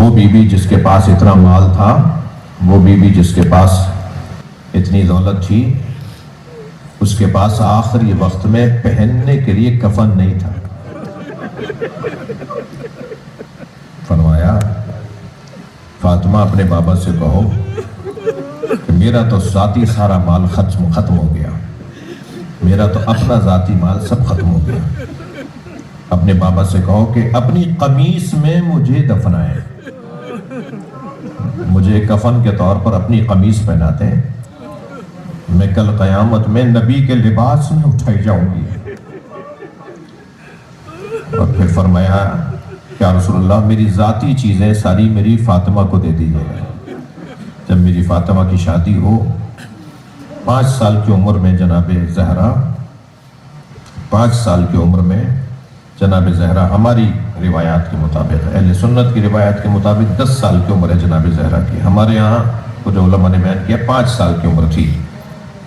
وہ بیوی جس کے پاس اتنا مال تھا، وہ بیوی جس کے پاس اتنی دولت تھی، اس کے پاس آخری وقت میں پہننے کے لیے کفن نہیں تھا۔ فرمایا فاطمہ اپنے بابا سے کہو کہ میرا تو ذاتی سارا مال ختم ہو گیا، میرا تو اپنا ذاتی مال سب ختم ہو گیا، اپنے بابا سے کہو کہ اپنی قمیص میں مجھے دفنائیں، مجھے کفن کے طور پر اپنی قمیص پہناتے ہیں، میں کل قیامت میں نبی کے لباس میں اٹھائی جاؤں گی۔ اور پھر فرمایا کہ یا رسول اللہ میری ذاتی چیزیں ساری میری فاطمہ کو دے دیجیے۔ جب میری فاطمہ کی شادی ہو، 5 سال کی عمر میں جناب زہرا 5 سال کی عمر میں جناب زہرا ہماری روایات کے مطابق، اہل سنت کی روایات کے مطابق 10 سال کی عمر ہے جناب زہرا کی، ہمارے یہاں کچھ علماء نے بیان کیا 5 سال کی عمر تھی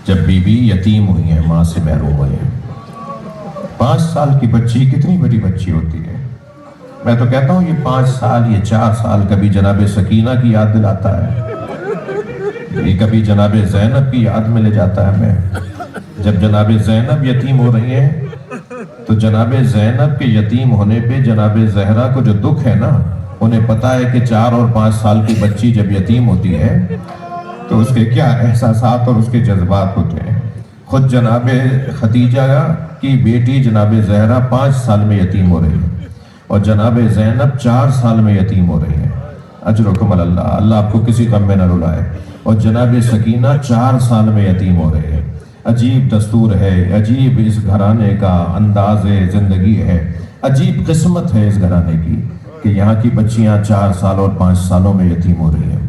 جب بی بی یتیم ہوئی ہیں، ماں سے محروم ہوئی ہیں۔ 5 سال کی بچی کتنی بڑی بچی ہوتی ہے، میں تو کہتا ہوں یہ 5 سال یہ 4 سال کبھی جناب سکینہ کی یاد دلاتا ہے، یہ کبھی جناب زینب کی یاد میں لے جاتا ہے۔ میں جب جناب زینب یتیم ہو رہی ہیں تو جناب زینب کے یتیم ہونے پہ جناب زہرا کو جو دکھ ہے نا، انہیں پتا ہے کہ 4 اور 5 سال کی بچی جب یتیم ہوتی ہے تو اس کے کیا احساسات اور اس کے جذبات ہوتے ہیں۔ خود جناب خدیجہ کی بیٹی جناب زہرا 5 سال میں یتیم ہو رہی ہے اور جناب زینب 4 سال میں یتیم ہو رہی ہے۔ اجرکم اللہ، اللہ آپ کو کسی غم میں نہ رلائے۔ اور جناب سکینہ 4 سال میں یتیم ہو رہے ہیں۔ عجیب دستور ہے، عجیب اس گھرانے کا انداز زندگی ہے، عجیب قسمت ہے اس گھرانے کی کہ یہاں کی بچیاں 4 سال اور 5 سالوں میں یتیم ہو رہی ہیں۔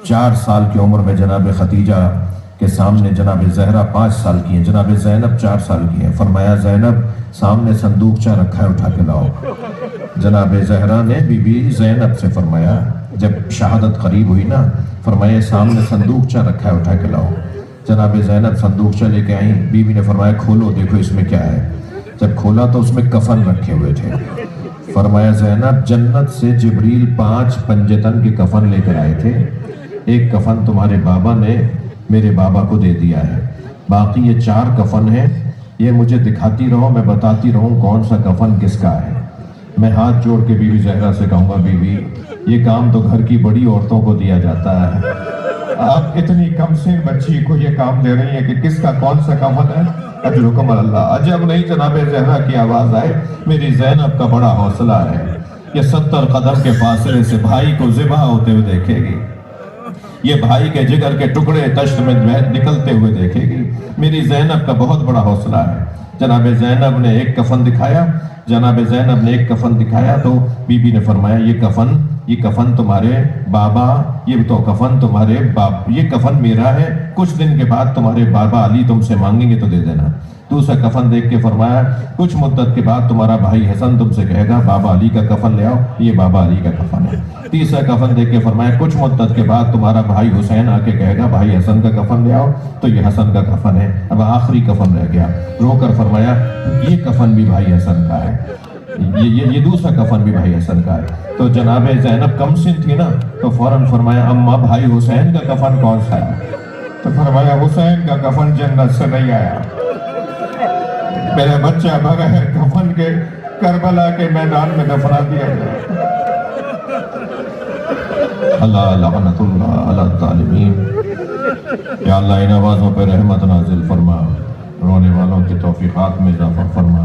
4 سال کی عمر میں جناب خدیجہ کے سامنے جناب زہرا 5 سال کی ہیں، جناب زینب 4 سال کی ہیں۔ فرمایا زینب سامنے صندوقچہ رکھا ہے، اٹھا کے لاؤ۔ جناب زہرا نے بی بی زینب سے فرمایا جب شہادت قریب ہوئی نا، فرمایا سامنے صندوقچہ رکھا ہے، اٹھا کے لاؤ۔ جناب زینب صندوقچہ لے کے آئیں، بی بی نے فرمایا کھولو دیکھو اس میں کیا ہے۔ جب کھولا تو اس میں کفن رکھے ہوئے تھے۔ فرمایا زینب جنت سے جبریل 5 پنجتن کے کفن لے کر آئے تھے، ایک کفن تمہارے بابا نے میرے بابا کو دے دیا ہے، باقی یہ 4 کفن ہیں، یہ مجھے دکھاتی رہو، میں بتاتی رہوں کون سا کفن کس کا ہے۔ میں ہاتھ جوڑ کے بی بی زہرا سے کہوں گا بی بی یہ کام تو گھر کی بڑی عورتوں کو دیا جاتا ہے، آپ اتنی کم سن بچی کو یہ کام دے رہی ہیں کہ کس کا کون سا کفن ہے۔ اجرکم اللہ، عجب نہیں جناب زہرا کی آواز آئے میری زینب کا بڑا حوصلہ ہے، یہ 70 قدم کے فاصلے سے بھائی کو ذبح ہوتے ہوئے دیکھے گی، یہ بھائی کے جگر کے ٹکڑے تشت میں نکلتے ہوئے دیکھے گی، میری زینب کا بہت بڑا حوصلہ ہے۔ جناب زینب نے ایک کفن دکھایا، جناب زینب نے ایک کفن دکھایا تو بی بی نے فرمایا یہ کفن تمہارے بابا، یہ تو کفن تمہارے باپ، یہ کفن میرا ہے، کچھ دن کے بعد تمہارے بابا علی تم سے مانگیں گے تو دے دینا۔ دوسرا کفن دیکھ کے فرمایا کچھ مدت کے بعد تمہارا بھائی حسن تم سے کہے گا بابا علی کا کفن لے آؤ، یہ بابا علی کا کفن ہے۔ تیسرا کفن دیکھ کے فرمایا کچھ مدت کے بعد تمہارا بھائی حسین آ کے کہے گا بھائی حسن کا کفن لے آؤ، تو یہ حسن کا کفن ہے۔ اب آخری کفن رہ گیا، رو کر فرمایا یہ کفن بھی بھائی حسن کا ہے، یہ دوسرا کفن بھی بھائی حسن کا ہے۔ تو جناب زینب کم سن تھی نا، تو فوراً فرمایا اماں بھائی حسین کا کفن کون سا ہے؟ تو فرمایا حسین کا کفن جنت سے نہیں آیا، میرا بچہ بغیر کفن کے کربلا کے میدان میں دفنا دیا گیا۔ اللہ لعنت اللہ علی الظالمین۔ یا اللہ ان آوازوں پہ رحمت نازل فرما، رونے والوں کی توفیقات میں اضافہ فرما۔